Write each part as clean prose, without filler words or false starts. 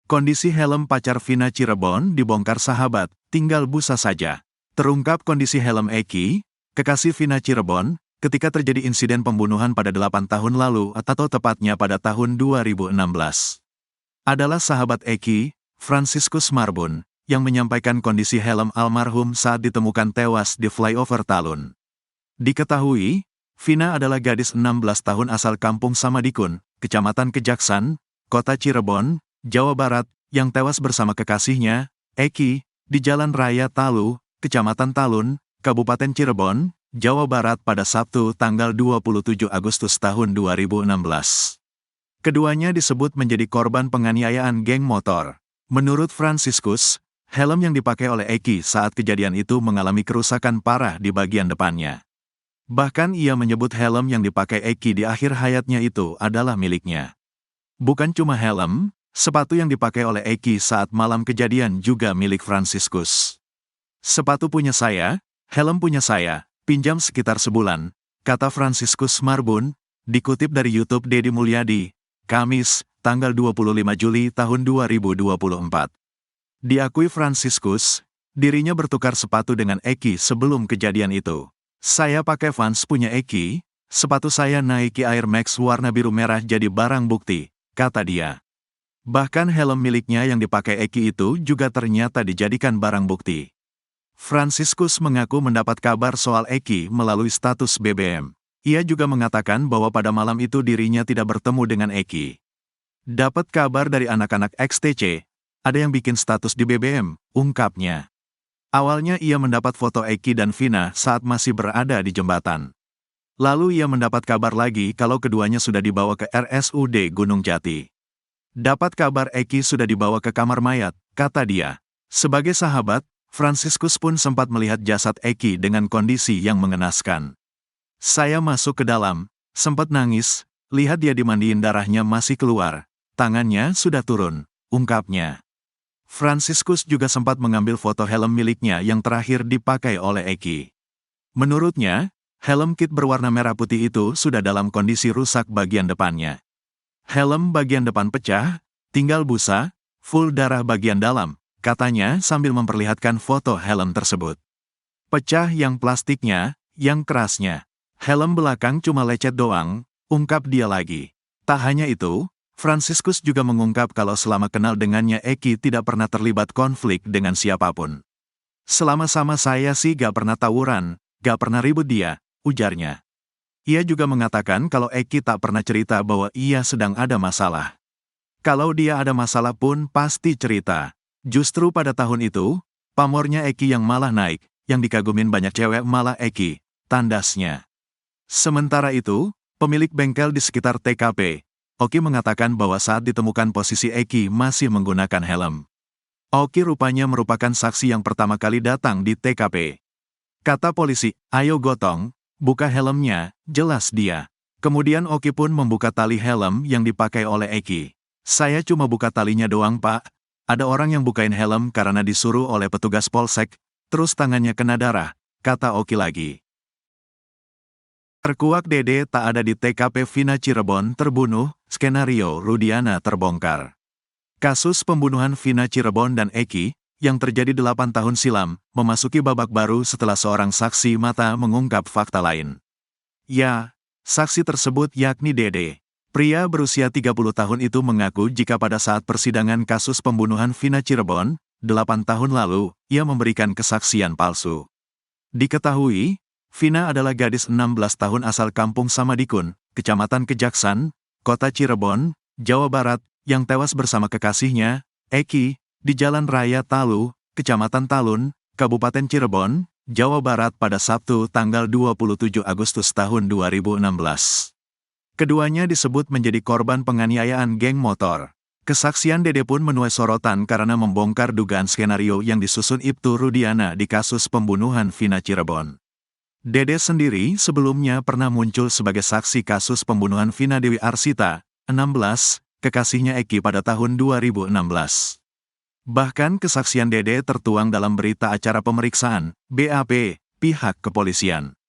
Kondisi helm pacar Vina Cirebon dibongkar sahabat, tinggal busa saja. Terungkap kondisi helm Eki, kekasih Vina Cirebon, ketika terjadi insiden pembunuhan pada 8 tahun lalu atau tepatnya pada tahun 2016. Adalah sahabat Eki, Franciscus Marbun, yang menyampaikan kondisi helm almarhum saat ditemukan tewas di flyover Talun. Diketahui, Vina adalah gadis 16 tahun asal kampung Samadikun, Kecamatan Kejaksan, Kota Cirebon, Jawa Barat, yang tewas bersama kekasihnya, Eki, di Jalan Raya Talu, Kecamatan Talun, Kabupaten Cirebon, Jawa Barat pada Sabtu tanggal 27 Agustus tahun 2016. Keduanya disebut menjadi korban penganiayaan geng motor. Menurut Franciscus, helm yang dipakai oleh Eki saat kejadian itu mengalami kerusakan parah di bagian depannya. Bahkan ia menyebut helm yang dipakai Eki di akhir hayatnya itu adalah miliknya. Bukan cuma helm, sepatu yang dipakai oleh Eki saat malam kejadian juga milik Franciscus. Sepatu punya saya, helm punya saya, pinjam sekitar sebulan, kata Franciscus Marbun, dikutip dari YouTube Deddy Mulyadi, Kamis, tanggal 25 Juli tahun 2024. Diakui Franciscus, dirinya bertukar sepatu dengan Eki sebelum kejadian itu. Saya pakai Vans punya Eki, sepatu saya Nike Air Max warna biru merah jadi barang bukti, kata dia. Bahkan helm miliknya yang dipakai Eki itu juga ternyata dijadikan barang bukti. Franciscus mengaku mendapat kabar soal Eki melalui status BBM. Ia juga mengatakan bahwa pada malam itu dirinya tidak bertemu dengan Eki. Dapat kabar dari anak-anak XTC, ada yang bikin status di BBM, ungkapnya. Awalnya ia mendapat foto Eki dan Vina saat masih berada di jembatan. Lalu ia mendapat kabar lagi kalau keduanya sudah dibawa ke RSUD Gunung Jati. Dapat kabar Eki sudah dibawa ke kamar mayat, kata dia. Sebagai sahabat, Franciscus pun sempat melihat jasad Eki dengan kondisi yang mengenaskan. Saya masuk ke dalam, sempat nangis, lihat dia dimandiin darahnya masih keluar, tangannya sudah turun, ungkapnya. Franciscus juga sempat mengambil foto helm miliknya yang terakhir dipakai oleh Eki. Menurutnya, helm kit berwarna merah putih itu sudah dalam kondisi rusak bagian depannya. Helm bagian depan pecah, tinggal busa, full darah bagian dalam, katanya sambil memperlihatkan foto helm tersebut. Pecah yang plastiknya, yang kerasnya. Helm belakang cuma lecet doang, ungkap dia lagi. Tak hanya itu, Franciscus juga mengungkap kalau selama kenal dengannya Eki tidak pernah terlibat konflik dengan siapapun. Selama sama saya sih gak pernah tawuran, gak pernah ribut dia, ujarnya. Ia juga mengatakan kalau Eki tak pernah cerita bahwa ia sedang ada masalah. Kalau dia ada masalah pun pasti cerita. Justru pada tahun itu, pamornya Eki yang malah naik, yang dikagumin banyak cewek malah Eki, tandasnya. Sementara itu, pemilik bengkel di sekitar TKP, Oki mengatakan bahwa saat ditemukan posisi Eki masih menggunakan helm. Oki rupanya merupakan saksi yang pertama kali datang di TKP. Kata polisi, ayo gotong, buka helmnya, jelas dia. Kemudian Oki pun membuka tali helm yang dipakai oleh Eki. Saya cuma buka talinya doang pak, ada orang yang bukain helm karena disuruh oleh petugas polsek, terus tangannya kena darah, kata Oki lagi. Terkuak Dede tak ada di TKP Vina Cirebon terbunuh, skenario Rudiana terbongkar. Kasus pembunuhan Vina Cirebon dan Eki, yang terjadi 8 tahun silam, memasuki babak baru setelah seorang saksi mata mengungkap fakta lain. Ya, saksi tersebut yakni Dede. Pria berusia 30 tahun itu mengaku jika pada saat persidangan kasus pembunuhan Vina Cirebon, 8 tahun lalu, ia memberikan kesaksian palsu. Diketahui, Vina adalah gadis 16 tahun asal kampung Samadikun, Kecamatan Kejaksan, Kota Cirebon, Jawa Barat, yang tewas bersama kekasihnya, Eki, di Jalan Raya Talu, Kecamatan Talun, Kabupaten Cirebon, Jawa Barat pada Sabtu tanggal 27 Agustus tahun 2016. Keduanya disebut menjadi korban penganiayaan geng motor. Kesaksian Dede pun menuai sorotan karena membongkar dugaan skenario yang disusun Ibtu Rudiana di kasus pembunuhan Vina Cirebon. Dede sendiri sebelumnya pernah muncul sebagai saksi kasus pembunuhan Vina Dewi Arsita, 16, kekasihnya Eki pada tahun 2016. Bahkan kesaksian Dede tertuang dalam berita acara pemeriksaan, BAP, pihak kepolisian.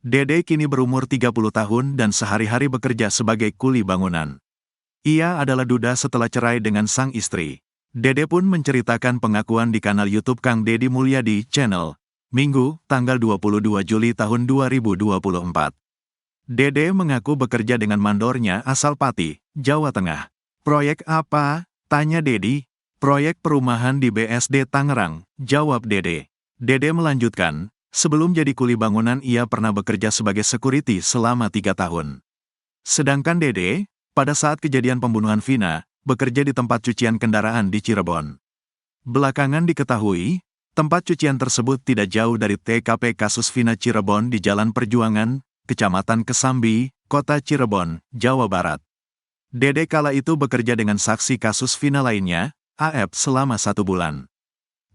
Dede kini berumur 30 tahun dan sehari-hari bekerja sebagai kuli bangunan. Ia adalah duda setelah cerai dengan sang istri. Dede pun menceritakan pengakuan di kanal YouTube Kang Deddy Mulyadi Channel, Minggu, tanggal 22 Juli tahun 2024. Dede mengaku bekerja dengan mandornya asal Pati, Jawa Tengah. Proyek apa? Tanya Deddy. Proyek perumahan di BSD Tangerang, jawab Dede. Dede melanjutkan, sebelum jadi kuli bangunan ia pernah bekerja sebagai security selama 3 tahun. Sedangkan Dede, pada saat kejadian pembunuhan Vina, bekerja di tempat cucian kendaraan di Cirebon. Belakangan diketahui, tempat cucian tersebut tidak jauh dari TKP kasus Vina Cirebon di Jalan Perjuangan, Kecamatan Kesambi, Kota Cirebon, Jawa Barat. Dede kala itu bekerja dengan saksi kasus Vina lainnya, AF selama 1 bulan.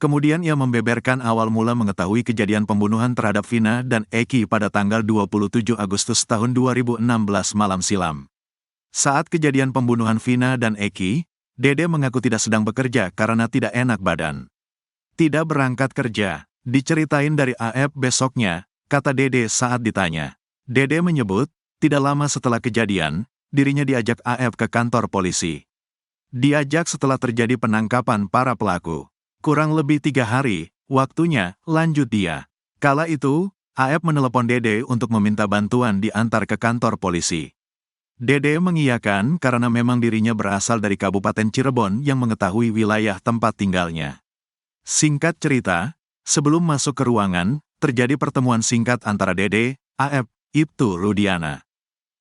Kemudian ia membeberkan awal mula mengetahui kejadian pembunuhan terhadap Vina dan Eki pada tanggal 27 Agustus tahun 2016 malam silam. Saat kejadian pembunuhan Vina dan Eki, Dede mengaku tidak sedang bekerja karena tidak enak badan. Tidak berangkat kerja, diceritain dari AF besoknya, kata Dede saat ditanya. Dede menyebut, tidak lama setelah kejadian, dirinya diajak AF ke kantor polisi. Diajak setelah terjadi penangkapan para pelaku. Kurang lebih 3 hari, waktunya, lanjut dia. Kala itu, AF menelepon Dede untuk meminta bantuan diantar ke kantor polisi. Dede mengiyakan karena memang dirinya berasal dari Kabupaten Cirebon yang mengetahui wilayah tempat tinggalnya. Singkat cerita, sebelum masuk ke ruangan, terjadi pertemuan singkat antara Dede, AF, Ibtu Rudiana.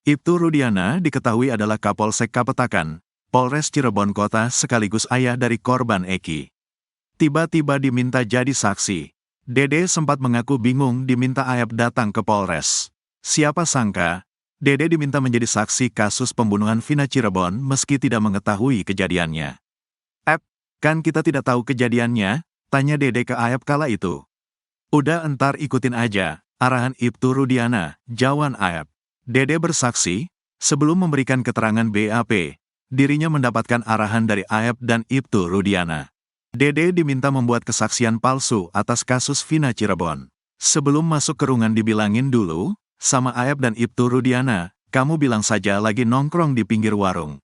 Ibtu Rudiana diketahui adalah Kapolsek Kapetakan, Polres Cirebon Kota sekaligus ayah dari korban Eki. Tiba-tiba diminta jadi saksi. Dede sempat mengaku bingung diminta AF datang ke Polres. Siapa sangka, Dede diminta menjadi saksi kasus pembunuhan Vina Cirebon meski tidak mengetahui kejadiannya. Kan kita tidak tahu kejadiannya? Tanya Dede ke AF kala itu. Udah entar ikutin aja, arahan Ibtu Rudiana, jawab AF. Dede bersaksi, sebelum memberikan keterangan BAP, dirinya mendapatkan arahan dari AF dan Ibtu Rudiana. Dede diminta membuat kesaksian palsu atas kasus Vina Cirebon. Sebelum masuk ke ruangan dibilangin dulu, sama AF dan Ibtu Rudiana, kamu bilang saja lagi nongkrong di pinggir warung.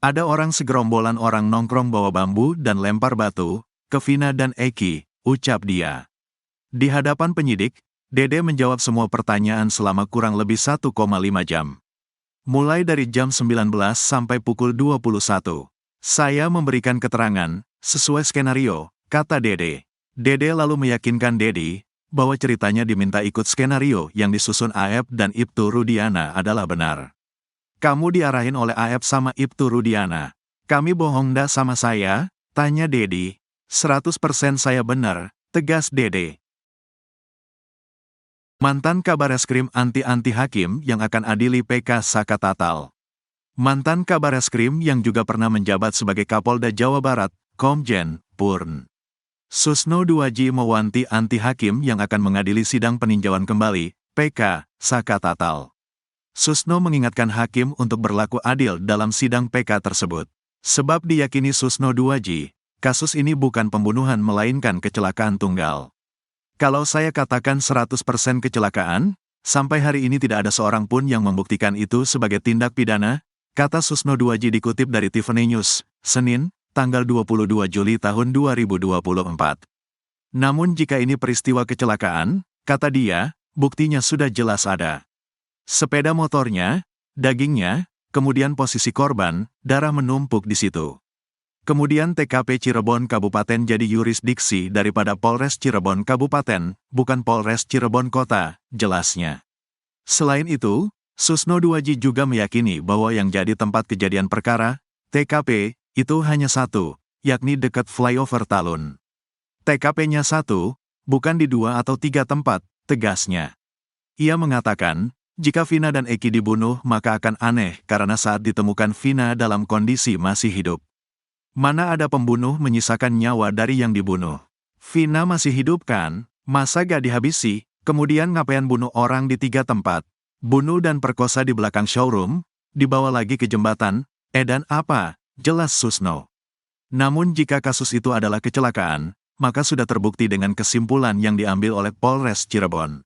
Ada orang segerombolan orang nongkrong bawa bambu dan lempar batu ke Vina dan Eki, ucap dia. Di hadapan penyidik, Dede menjawab semua pertanyaan selama kurang lebih 1,5 jam. Mulai dari jam 19 sampai pukul 21. Saya memberikan keterangan, sesuai skenario, kata Dede. Dede lalu meyakinkan Deddy, bahwa ceritanya diminta ikut skenario yang disusun AF dan Ibtu Rudiana adalah benar. Kamu diarahin oleh AF sama Ibtu Rudiana. Kami bohong dah sama saya? Tanya Deddy. 100% saya benar, tegas Dede. Mantan Kabareskrim anti-anti hakim yang akan adili PK Saka Tatal. Mantan Kabareskrim yang juga pernah menjabat sebagai Kapolda Jawa Barat, Komjen Purn Susno Duaji mewanti anti hakim yang akan mengadili sidang peninjauan kembali, PK, Saka Tatal. Susno mengingatkan hakim untuk berlaku adil dalam sidang PK tersebut. Sebab diyakini Susno Duaji, kasus ini bukan pembunuhan melainkan kecelakaan tunggal. Kalau saya katakan 100% kecelakaan, sampai hari ini tidak ada seorang pun yang membuktikan itu sebagai tindak pidana, kata Susno Duaji dikutip dari Tiffany News, Senin, tanggal 22 Juli tahun 2024. Namun jika ini peristiwa kecelakaan, kata dia, buktinya sudah jelas ada. Sepeda motornya, dagingnya, kemudian posisi korban, darah menumpuk di situ. Kemudian TKP Cirebon Kabupaten jadi yurisdiksi daripada Polres Cirebon Kabupaten, bukan Polres Cirebon Kota, jelasnya. Selain itu, Susno Duaji juga meyakini bahwa yang jadi tempat kejadian perkara, TKP, itu hanya satu, yakni dekat flyover Talun. TKP-nya satu, bukan di 2 atau 3 tempat, tegasnya. Ia mengatakan, jika Vina dan Eki dibunuh maka akan aneh karena saat ditemukan Vina dalam kondisi masih hidup. Mana ada pembunuh menyisakan nyawa dari yang dibunuh. Vina masih hidup kan, masa gak dihabisi, kemudian ngapain bunuh orang di 3 tempat. Bunuh dan perkosa di belakang showroom, dibawa lagi ke jembatan, dan apa? Jelas Susno. Namun jika kasus itu adalah kecelakaan, maka sudah terbukti dengan kesimpulan yang diambil oleh Polres Cirebon.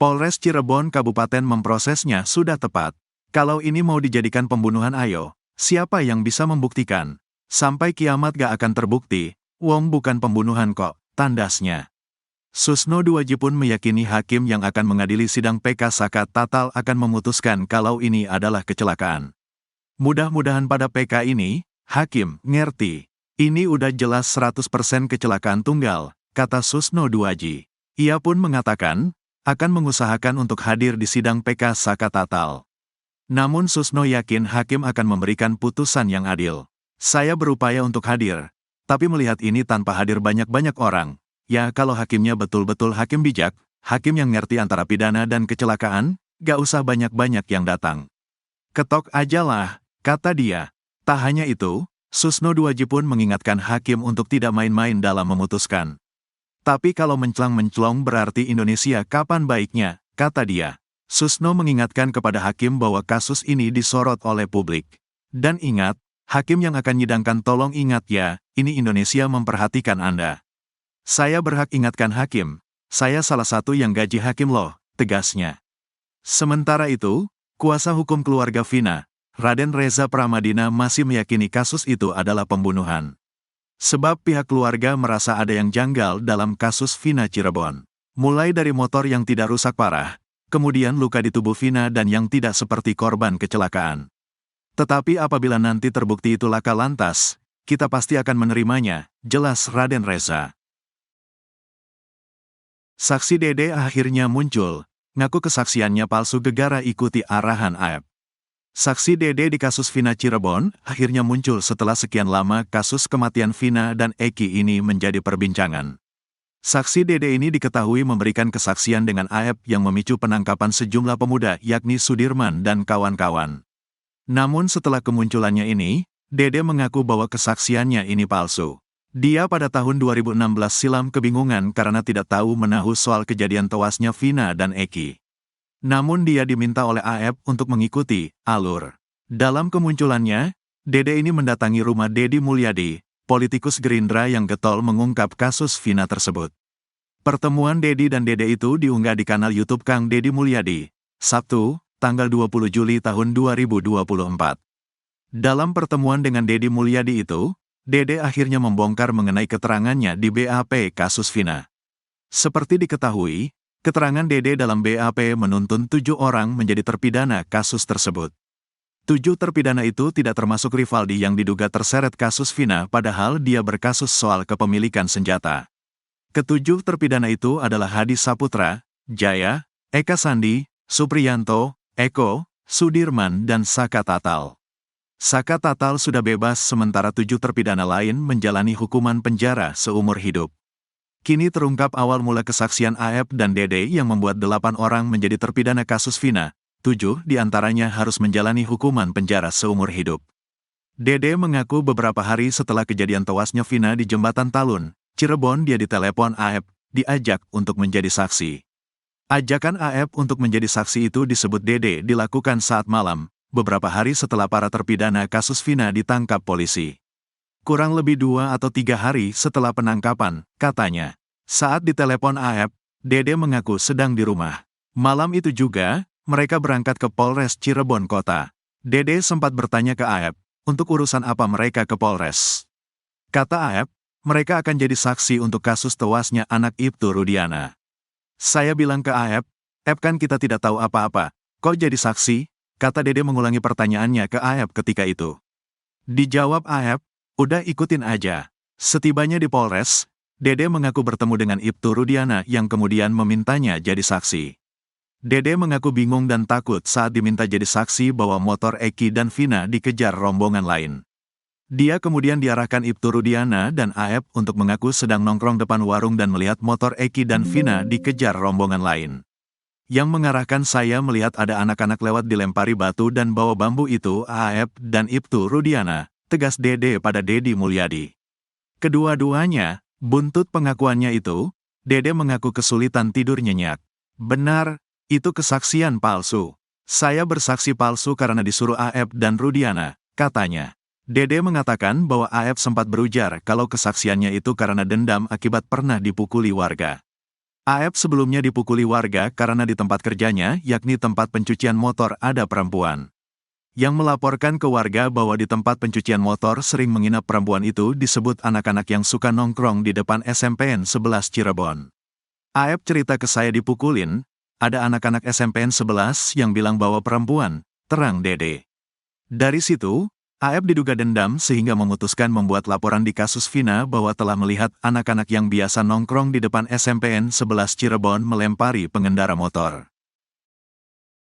Polres Cirebon Kabupaten memprosesnya sudah tepat. Kalau ini mau dijadikan pembunuhan ayo, siapa yang bisa membuktikan? Sampai kiamat gak akan terbukti, Wong bukan pembunuhan kok, tandasnya. Susno Duaji pun meyakini hakim yang akan mengadili sidang PK Saka Tatal akan memutuskan kalau ini adalah kecelakaan. Mudah-mudahan pada PK ini, hakim ngerti. Ini udah jelas 100% kecelakaan tunggal, kata Susno Duaji. Ia pun mengatakan, akan mengusahakan untuk hadir di sidang PK Saka Tatal. Namun Susno yakin hakim akan memberikan putusan yang adil. Saya berupaya untuk hadir, tapi melihat ini tanpa hadir banyak-banyak orang, ya kalau hakimnya betul-betul hakim bijak, hakim yang ngerti antara pidana dan kecelakaan, gak usah banyak-banyak yang datang. Ketok aja lah, kata dia. Tak hanya itu, Susno Duaji pun mengingatkan hakim untuk tidak main-main dalam memutuskan. Tapi kalau menclang-menclong berarti Indonesia kapan baiknya, kata dia. Susno mengingatkan kepada hakim bahwa kasus ini disorot oleh publik. Dan ingat, hakim yang akan nyidangkan tolong ingat ya, ini Indonesia memperhatikan Anda. Saya berhak ingatkan hakim, saya salah satu yang gaji hakim loh, tegasnya. Sementara itu, kuasa hukum keluarga Vina, Raden Reza Pramadina masih meyakini kasus itu adalah pembunuhan. Sebab pihak keluarga merasa ada yang janggal dalam kasus Vina Cirebon. Mulai dari motor yang tidak rusak parah, kemudian luka di tubuh Vina dan yang tidak seperti korban kecelakaan. Tetapi apabila nanti terbukti itu laka lantas, kita pasti akan menerimanya, jelas Raden Reza. Saksi Dede akhirnya muncul, ngaku kesaksiannya palsu gegara ikuti arahan AEP. Saksi Dede di kasus Vina Cirebon akhirnya muncul setelah sekian lama kasus kematian Vina dan Eki ini menjadi perbincangan. Saksi Dede ini diketahui memberikan kesaksian dengan AEP yang memicu penangkapan sejumlah pemuda yakni Sudirman dan kawan-kawan. Namun setelah kemunculannya ini, Dede mengaku bahwa kesaksiannya ini palsu. Dia pada tahun 2016 silam kebingungan karena tidak tahu menahu soal kejadian tewasnya Vina dan Eki. Namun dia diminta oleh AEP untuk mengikuti alur. Dalam kemunculannya, Dede ini mendatangi rumah Dedi Mulyadi, politikus Gerindra yang getol mengungkap kasus Vina tersebut. Pertemuan Dedi dan Dede itu diunggah di kanal YouTube Kang Dedi Mulyadi, Sabtu, tanggal 20 Juli tahun 2024. Dalam pertemuan dengan Dedi Mulyadi itu, Dede akhirnya membongkar mengenai keterangannya di BAP kasus Vina. Seperti diketahui, keterangan Dede dalam BAP menuntun 7 orang menjadi terpidana kasus tersebut. 7 terpidana itu tidak termasuk Rivaldi yang diduga terseret kasus Vina padahal dia berkasus soal kepemilikan senjata. Ketujuh terpidana itu adalah Hadi Saputra, Jaya, Eka Sandi, Supriyanto, Eko, Sudirman dan Saka Tatal. Saka Tatal sudah bebas sementara 7 terpidana lain menjalani hukuman penjara seumur hidup. Kini terungkap awal mula kesaksian AEP dan Dede yang membuat 8 orang menjadi terpidana kasus Vina, 7 diantaranya harus menjalani hukuman penjara seumur hidup. Dede mengaku beberapa hari setelah kejadian tewasnya Vina di Jembatan Talun, Cirebon dia ditelepon AEP, diajak untuk menjadi saksi. Ajakan AEP untuk menjadi saksi itu disebut Dede dilakukan saat malam, beberapa hari setelah para terpidana kasus Vina ditangkap polisi. Kurang lebih 2 atau 3 hari setelah penangkapan, katanya. Saat ditelepon AEP, Dede mengaku sedang di rumah. Malam itu juga, mereka berangkat ke Polres Cirebon Kota. Dede sempat bertanya ke AEP, untuk urusan apa mereka ke Polres. Kata AEP, mereka akan jadi saksi untuk kasus tewasnya anak Ibtu Rudiana. Saya bilang ke AEP, kan kita tidak tahu apa-apa, kok jadi saksi? Kata Dede mengulangi pertanyaannya ke AEP ketika itu. Dijawab AEP, udah ikutin aja. Setibanya di Polres, Dede mengaku bertemu dengan Ibtu Rudiana yang kemudian memintanya jadi saksi. Dede mengaku bingung dan takut saat diminta jadi saksi bahwa motor Eki dan Vina dikejar rombongan lain. Dia kemudian diarahkan Ibtu Rudiana dan AEP untuk mengaku sedang nongkrong depan warung dan melihat motor Eki dan Vina dikejar rombongan lain. Yang mengarahkan saya melihat ada anak-anak lewat dilempari batu dan bawa bambu itu AEP dan Ibtu Rudiana, tegas Dede pada Dedi Mulyadi. Kedua-duanya, buntut pengakuannya itu, Dede mengaku kesulitan tidur nyenyak. Benar, itu kesaksian palsu. Saya bersaksi palsu karena disuruh AEP dan Rudiana, katanya. Dede mengatakan bahwa AEP sempat berujar kalau kesaksiannya itu karena dendam akibat pernah dipukuli warga. AEP sebelumnya dipukuli warga karena di tempat kerjanya, yakni tempat pencucian motor ada perempuan. Yang melaporkan ke warga bahwa di tempat pencucian motor sering menginap perempuan itu disebut anak-anak yang suka nongkrong di depan SMPN 11 Cirebon. Aep cerita ke saya dipukulin, ada anak-anak SMPN 11 yang bilang bahwa perempuan, terang Dede. Dari situ, Aep diduga dendam sehingga memutuskan membuat laporan di kasus Vina bahwa telah melihat anak-anak yang biasa nongkrong di depan SMPN 11 Cirebon melempari pengendara motor.